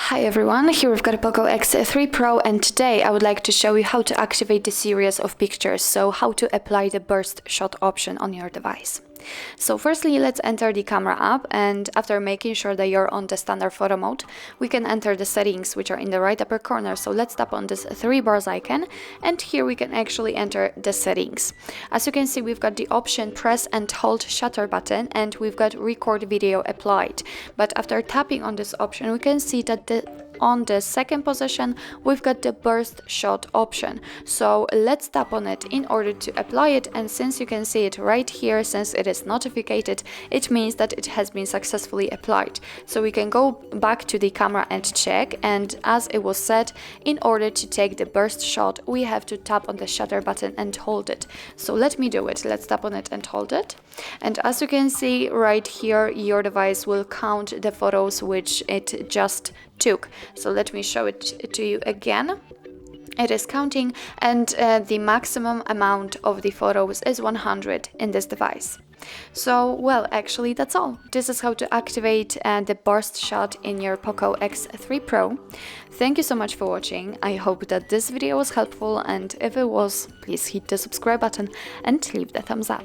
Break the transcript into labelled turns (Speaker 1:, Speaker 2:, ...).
Speaker 1: Hi everyone, here we've got a POCO X3 Pro, and today I would like to show you how to activate the series of pictures, so how to apply the burst shot option on your device. So firstly, let's enter the camera app, and after making sure that you're on the standard photo mode, we can enter the settings, which are in the right upper corner. So let's tap on this three bars icon, and here we can actually enter the settings. As you can see, we've got the option press and hold shutter button, and we've got record video applied. But after tapping on this option, we can see that on the second position we've got the burst shot option. So let's tap on it in order to apply it, and since you can see it right here, since it is notified, it means that it has been successfully applied. So we can go back to the camera and check, and as it was said, in order to take the burst shot we have to tap on the shutter button and hold it. So let me do it. Let's tap on it and hold it, and as you can see right here, your device will count the photos which it just took. So let me show it to you again. It is counting, and the maximum amount of the photos is 100 in this device. So, well, actually that's all. This is how to activate the burst shot in your POCO X3 Pro. Thank you so much for watching. I hope that this video was helpful, and if it was, please hit the subscribe button and leave the thumbs up.